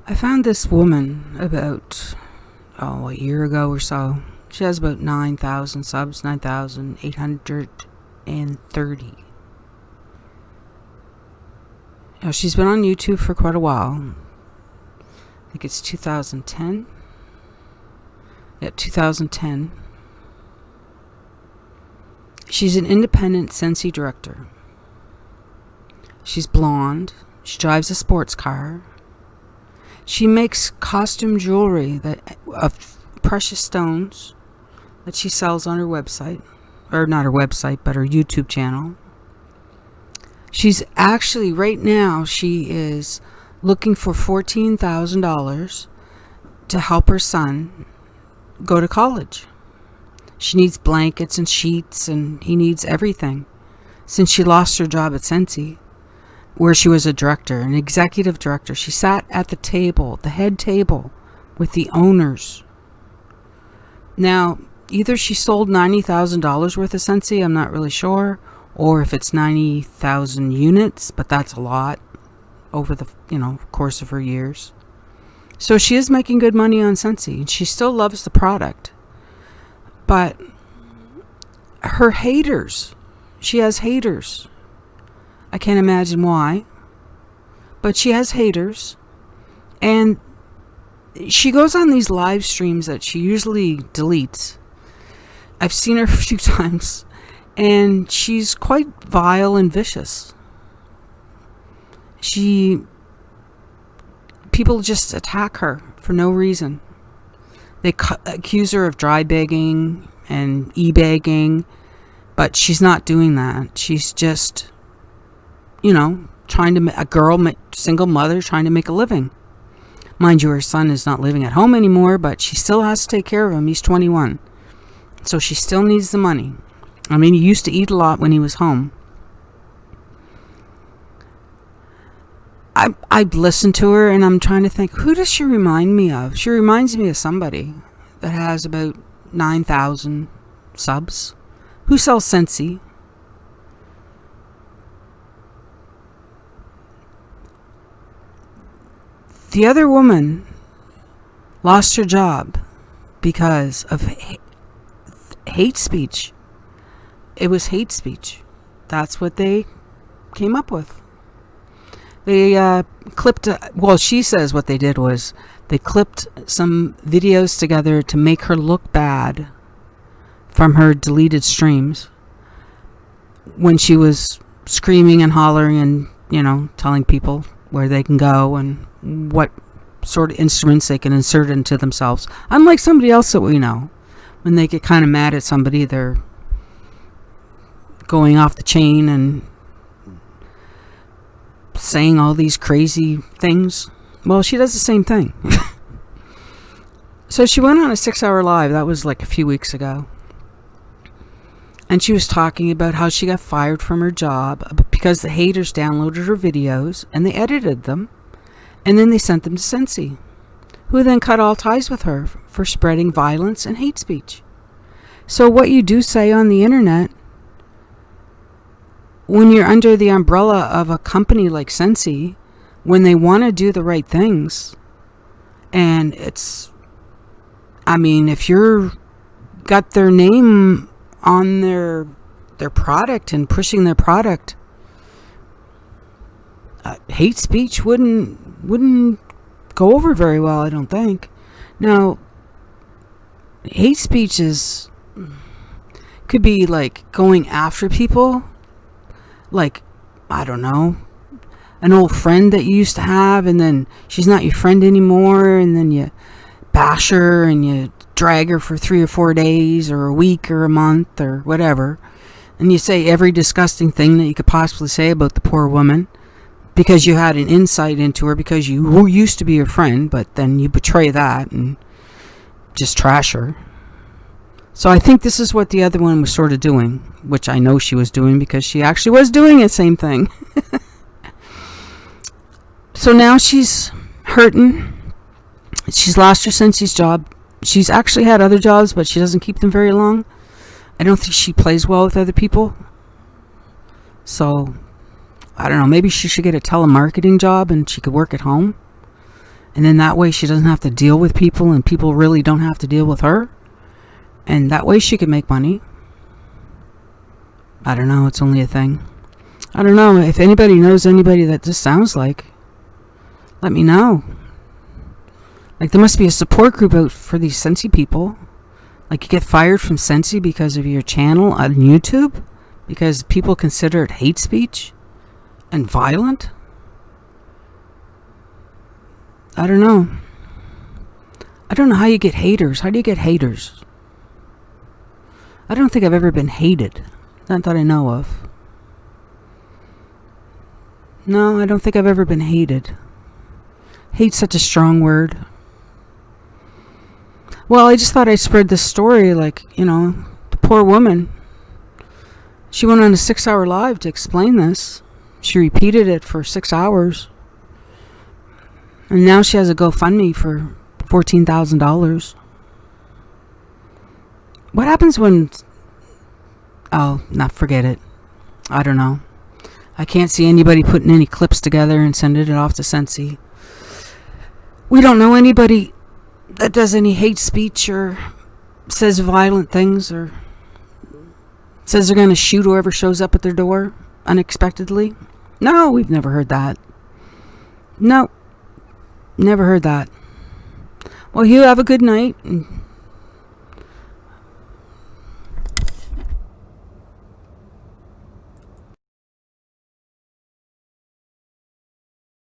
I found this woman about, a year ago or so. She has about 9,000 subs, 9,830. Now, she's been on YouTube for quite a while. I think it's 2010. Yeah, 2010. She's an independent Scentsy director. She's blonde. She drives a sports car. She makes costume jewelry of precious stones that she sells on her website. Or not her website, but her YouTube channel. She's actually, right now, she is looking for $14,000 to help her son go to college. She needs blankets and sheets, and he needs everything. Since she lost her job at Scentsy, where she was a director, an executive director, she sat at the table, the head table, with the owners. Now, either she sold $90,000 worth of Scentsy, I'm not really sure, or if it's 90,000 units, but that's a lot over the course of her years. So she is making good money on Scentsy, and she still loves the product. But her haters, she has haters. I can't imagine why, but she has haters, and she goes on these live streams that she usually deletes. I've seen her a few times, and she's quite vile and vicious. People just attack her for no reason. They accuse her of dry begging and e-begging, but she's not doing that. She's just, single mother trying to make a living. Mind you, her son is not living at home anymore, but she still has to take care of him. He's 21. So she still needs the money. I mean, he used to eat a lot when he was home. I've listened to her, and I'm trying to think, who does she remind me of? She reminds me of somebody that has about 9,000 subs, who sells Scentsy. The other woman lost her job because of hate speech. It was hate speech. That's what they came up with. They clipped, she says what they did was they clipped some videos together to make her look bad from her deleted streams when she was screaming and hollering and, telling people where they can go and what sort of instruments they can insert into themselves. Unlike somebody else that we know, when they get kind of mad at somebody, they're going off the chain and saying all these crazy things. Well, she does the same thing. So she went on a 6-hour live. That was like a few weeks ago. And she was talking about how she got fired from her job because the haters downloaded her videos and they edited them. And then they sent them to Scentsy, who then cut all ties with her for spreading violence and hate speech. So what you do say on the internet, when you're under the umbrella of a company like Scentsy, when they want to do the right things, and if you're got their name on their product and pushing their product, hate speech wouldn't go over very well, I don't think. Now, hate speech could be like going after people, like, I don't know, an old friend that you used to have, and then she's not your friend anymore, and then you bash her and you drag her for 3 or 4 days or a week or a month or whatever, and you say every disgusting thing that you could possibly say about the poor woman because you had an insight into her because you used to be her friend, but then you betray that and just trash her. So I think this is what the other one was sort of doing, which I know she was doing because she actually was doing the same thing. So now she's hurting. She's lost her Scentsy job. She's actually had other jobs, but she doesn't keep them very long. I don't think she plays well with other people. So, I don't know, maybe she should get a telemarketing job and she could work at home And then that way she doesn't have to deal with people, and people really don't have to deal with her. And that way she can make money. I don't know. It's only a thing. I don't know. If anybody knows anybody that this sounds like, let me know. Like, there must be a support group out for these Scentsy people. Like, you get fired from Scentsy because of your channel on YouTube? Because people consider it hate speech and violent? I don't know. I don't know how you get haters. How do you get haters? I don't think I've ever been hated. Not that I know of. No, I don't think I've ever been hated. Hate's such a strong word. Well, I just thought I'd spread this story, like, the poor woman. She went on a 6-hour live to explain this. She repeated it for 6 hours. And now she has a GoFundMe for $14,000. What happens when... Oh, forget it. I don't know. I can't see anybody putting any clips together and sending it off to Scentsy. We don't know anybody that does any hate speech or says violent things or says they're going to shoot whoever shows up at their door unexpectedly. No, we've never heard that. No, never heard that. Well, you have a good night. And